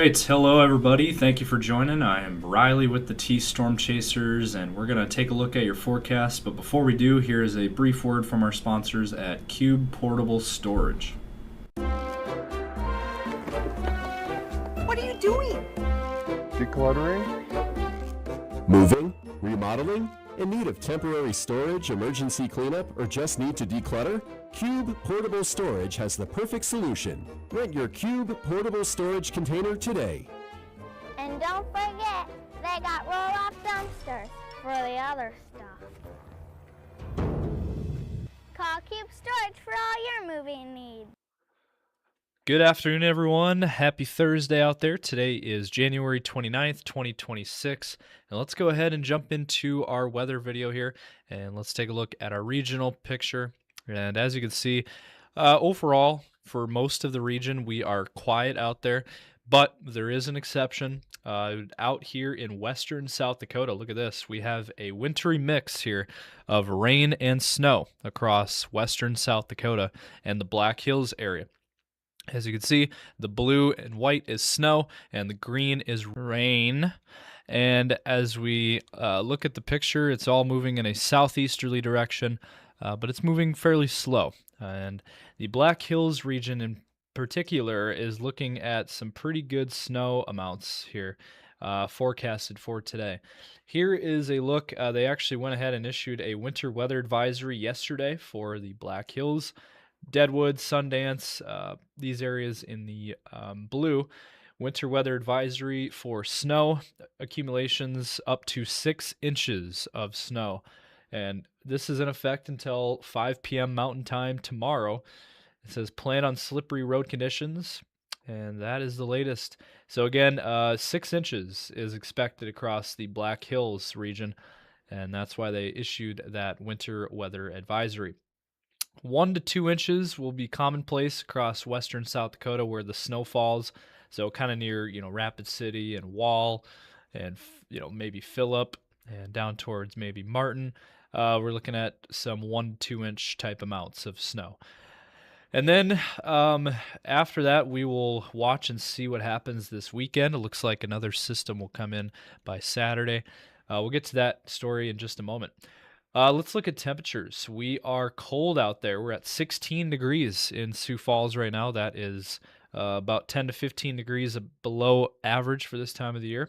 right, hello everybody. Thank you for joining. I am Riley with the T Storm Chasers, and we're going to take a look at your forecast. But before we do, here is a brief word from our sponsors at Cube Portable Storage. What are you doing? Decluttering? Moving? Remodeling? In need of temporary storage, emergency cleanup, or just need to declutter? Cube Portable Storage has the perfect solution. Rent your Cube Portable Storage container today. And don't forget, they got roll-off dumpsters for the other stuff. Call Cube Storage for all your moving needs. Good afternoon, everyone. Happy Thursday out there. Today is January 29th, 2026. And let's go ahead and jump into our weather video here. And let's take a look at our regional picture. And as you can see, overall, for most of the region, we are quiet out there. But there is an exception. Out here in western South Dakota, look at this. We have a wintry mix here of rain and snow across western South Dakota and the Black Hills area. As you can see, the blue and white is snow, and the green is rain. And as we look at the picture, it's all moving in a southeasterly direction, but it's moving fairly slow. And the Black Hills region in particular is looking at some pretty good snow amounts here forecasted for today. Here is a look. They actually went ahead and issued a winter weather advisory yesterday for the Black Hills, Deadwood, Sundance, these areas in the blue. Winter weather advisory for snow accumulations up to 6 inches of snow. And this is in effect until 5 p.m. Mountain Time tomorrow. It says plan on slippery road conditions, and that is the latest. So again, 6 inches is expected across the Black Hills region, and that's why they issued that winter weather advisory. 1 to 2 inches will be commonplace across western South Dakota where the snow falls. So kind of near, Rapid City and Wall and, maybe Phillip and down towards maybe Martin. We're looking at some 1 to 2 inch type amounts of snow. And then after that, we will watch and see what happens this weekend. It looks like another system will come in by Saturday. We'll get to that story in just a moment. Let's look at temperatures. We are cold out there. We're at 16 degrees in Sioux Falls right now. That is about 10 to 15 degrees below average for this time of the year.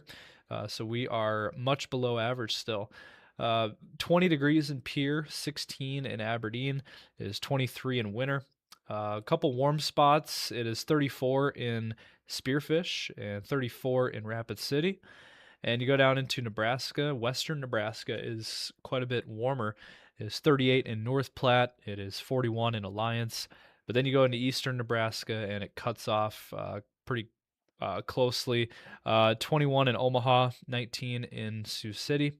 So we are much below average still. 20 degrees in Pierre, 16 in Aberdeen, it is 23 in Winter. A couple warm spots. It is 34 in Spearfish and 34 in Rapid City. And you go down into Nebraska. Western Nebraska is quite a bit warmer. It is 38 in North Platte. It is 41 in Alliance. But then you go into eastern Nebraska, and it cuts off pretty closely. 21 in Omaha, 19 in Sioux City,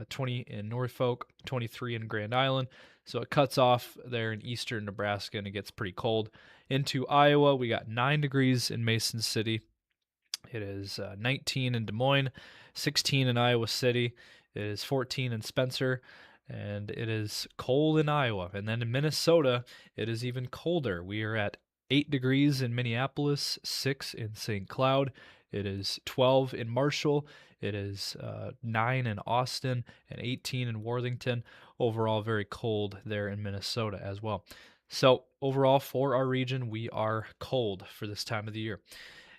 20 in Norfolk, 23 in Grand Island. So it cuts off there in eastern Nebraska, and it gets pretty cold. Into Iowa, we got 9 degrees in Mason City. It is 19 in Des Moines, 16 in Iowa City. It is 14 in Spencer, and it is cold in Iowa. And then in Minnesota, it is even colder. We are at 8 degrees in Minneapolis, 6 in St. Cloud. It is 12 in Marshall. It is 9 in Austin and 18 in Worthington. Overall, very cold there in Minnesota as well. So overall, for our region, we are cold for this time of the year.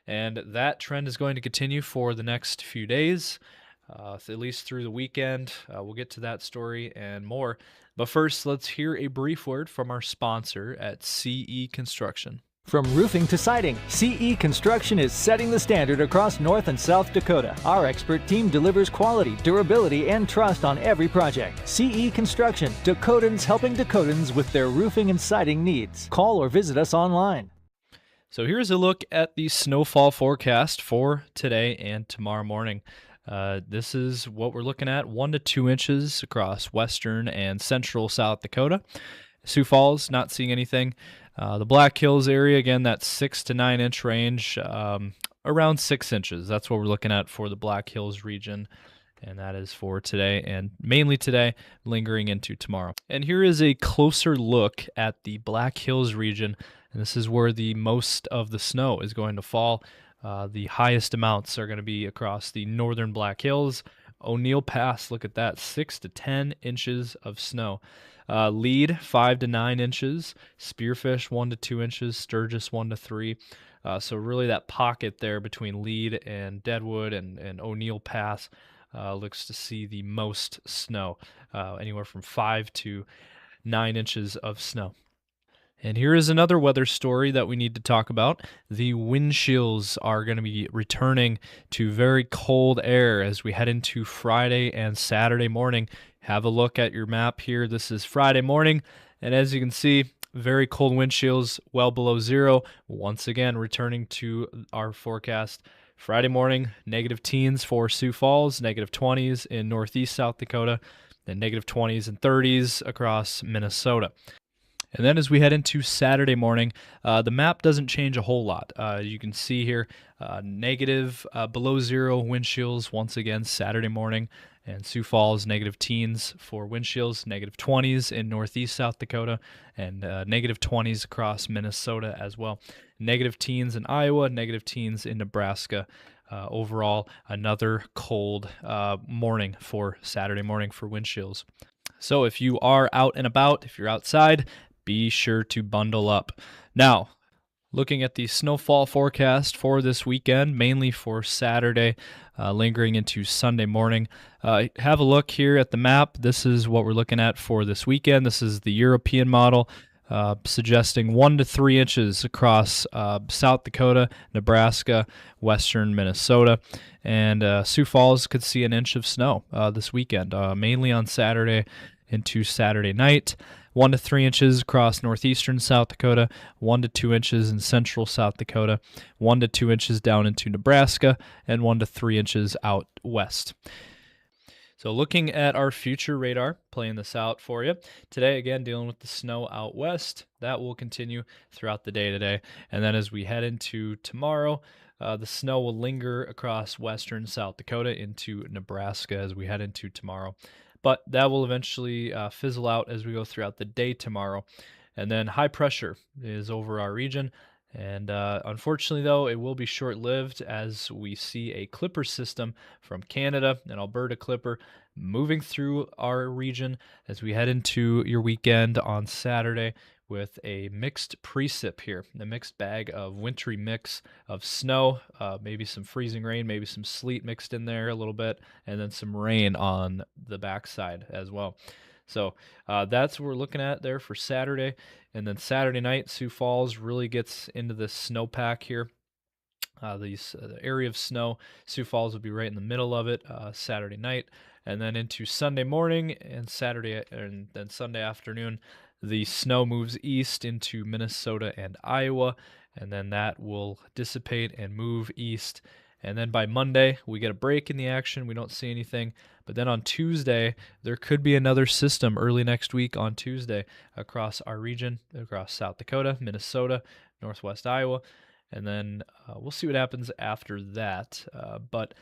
And that trend is going to continue for the next few days, at least through the weekend. We'll get to that story and more. But first, let's hear a brief word from our sponsor at CE Construction. From roofing to siding, CE Construction is setting the standard across North and South Dakota. Our expert team delivers quality, durability, and trust on every project. CE Construction, Dakotans helping Dakotans with their roofing and siding needs. Call or visit us online. So here's a look at the snowfall forecast for today and tomorrow morning. This is what we're looking at, 1 to 2 inches across western and central South Dakota. Sioux Falls, not seeing anything. The Black Hills area, again, that 6 to 9 inch range, around 6 inches. That's what we're looking at for the Black Hills region. And that is for today, and mainly today, lingering into tomorrow. And here is a closer look at the Black Hills region. And this is where the most of the snow is going to fall. The highest amounts are going to be across the northern Black Hills. O'Neill Pass, look at that, 6 to 10 inches of snow. Lead, 5 to 9 inches. Spearfish, 1 to 2 inches. Sturgis, 1 to 3. So really that pocket there between Lead and Deadwood and O'Neill Pass looks to see the most snow, anywhere from 5 to 9 inches of snow. And here is another weather story that we need to talk about. The wind chills are going to be returning to very cold air as we head into Friday and Saturday morning. Have a look at your map here. This is Friday morning, and as you can see, very cold wind chills, well below zero. Once again, returning to our forecast. Friday morning, negative teens for Sioux Falls, negative 20s in northeast South Dakota, and negative 20s and 30s across Minnesota. And then as we head into Saturday morning, the map doesn't change a whole lot. You can see here negative below zero wind chills once again Saturday morning, and Sioux Falls negative teens for wind chills, negative 20s in northeast South Dakota, and negative 20s across Minnesota as well. Negative teens in Iowa, negative teens in Nebraska. Overall, another cold morning for Saturday morning for wind chills. So if you are out and about, if you're outside, be sure to bundle up. Now, looking at the snowfall forecast for this weekend, mainly for Saturday, lingering into Sunday morning. Have a look here at the map. This is what we're looking at for this weekend. This is the European model, suggesting 1 to 3 inches across South Dakota, Nebraska, western Minnesota, and Sioux Falls could see an inch of snow this weekend, mainly on Saturday into Saturday night. 1 to 3 inches across northeastern South Dakota, 1 to 2 inches in central South Dakota, 1 to 2 inches down into Nebraska, and 1 to 3 inches out west. So looking at our future radar, playing this out for you. Today, again, dealing with the snow out west. That will continue throughout the day today. And then as we head into tomorrow, the snow will linger across western South Dakota into Nebraska as we head into tomorrow. But that will eventually fizzle out as we go throughout the day tomorrow. And then high pressure is over our region. And unfortunately, though, it will be short-lived as we see a clipper system from Canada, an Alberta clipper, moving through our region as we head into your weekend on Saturday with a mixed precip here, a mixed bag of wintry mix of snow, maybe some freezing rain, maybe some sleet mixed in there a little bit, and then some rain on the backside as well. So that's what we're looking at there for Saturday. And then Saturday night, Sioux Falls really gets into this snowpack here. The area of snow, Sioux Falls will be right in the middle of it Saturday night. And then into Sunday morning and Saturday and then Sunday afternoon, the snow moves east into Minnesota and Iowa, and then that will dissipate and move east. And then by Monday, we get a break in the action. We don't see anything. But then on Tuesday, there could be another system early next week on Tuesday across our region, across South Dakota, Minnesota, northwest Iowa. And then we'll see what happens after that. But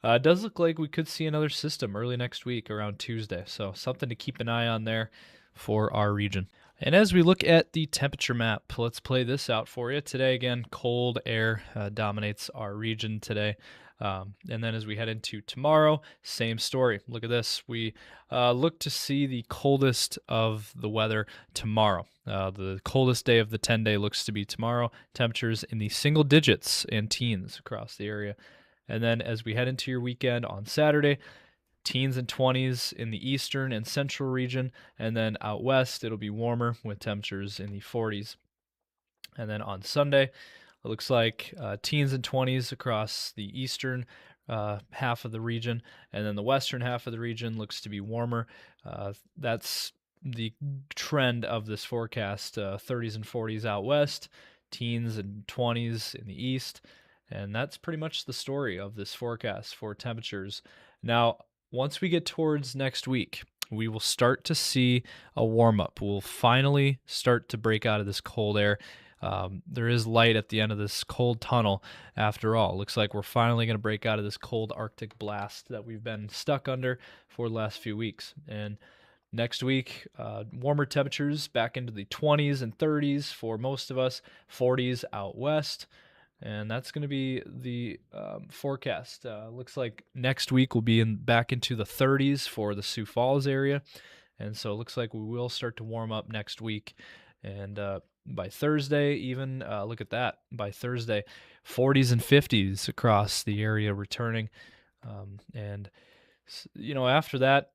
it does look like we could see another system early next week around Tuesday. So something to keep an eye on there for our region. And as we look at the temperature map, let's play this out for you. Today, again, cold air dominates our region today. And then as we head into tomorrow, same story. Look at this. We look to see the coldest of the weather tomorrow. The coldest day of the 10-day looks to be tomorrow. Temperatures in the single digits and teens across the area. And then as we head into your weekend on Saturday, teens and 20s in the eastern and central region, and then out west it'll be warmer with temperatures in the 40s. And then on Sunday, it looks like teens and 20s across the eastern half of the region, and then the western half of the region looks to be warmer. That's the trend of this forecast, 30s and 40s out west, teens and 20s in the east, and that's pretty much the story of this forecast for temperatures. Now, once we get towards next week, we will start to see a warm-up. We'll finally start to break out of this cold air. There is light at the end of this cold tunnel after all. Looks like we're finally going to break out of this cold Arctic blast that we've been stuck under for the last few weeks. And next week, warmer temperatures back into the 20s and 30s for most of us, 40s out west. And that's going to be the forecast. Looks like next week we'll be back into the 30s for the Sioux Falls area. And so it looks like we will start to warm up next week. And by Thursday, even, look at that. By Thursday, 40s and 50s across the area returning. And, after that,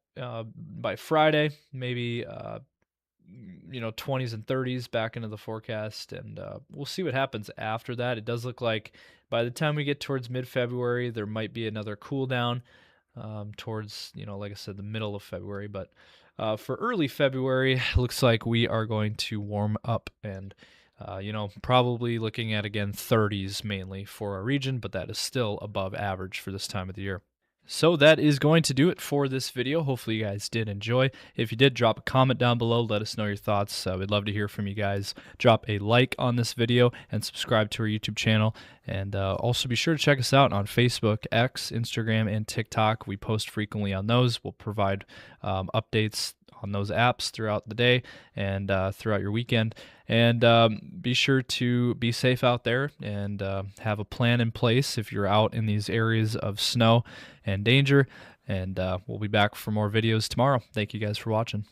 by Friday, maybe 20s and 30s back into the forecast, and we'll see what happens after that. It does look like by the time we get towards mid-February, there might be another cool down towards, like I said, the middle of February. But for early February, looks like we are going to warm up and, probably looking at, again, 30s mainly for our region, but that is still above average for this time of the year. So that is going to do it for this video. Hopefully you guys did enjoy. If you did, drop a comment down below. Let us know your thoughts. We'd love to hear from you guys. Drop a like on this video and subscribe to our YouTube channel. And also be sure to check us out on Facebook, X, Instagram, and TikTok. We post frequently on those. We'll provide updates on those apps throughout the day and throughout your weekend. And be sure to be safe out there and have a plan in place if you're out in these areas of snow and danger. And we'll be back for more videos tomorrow. Thank you guys for watching.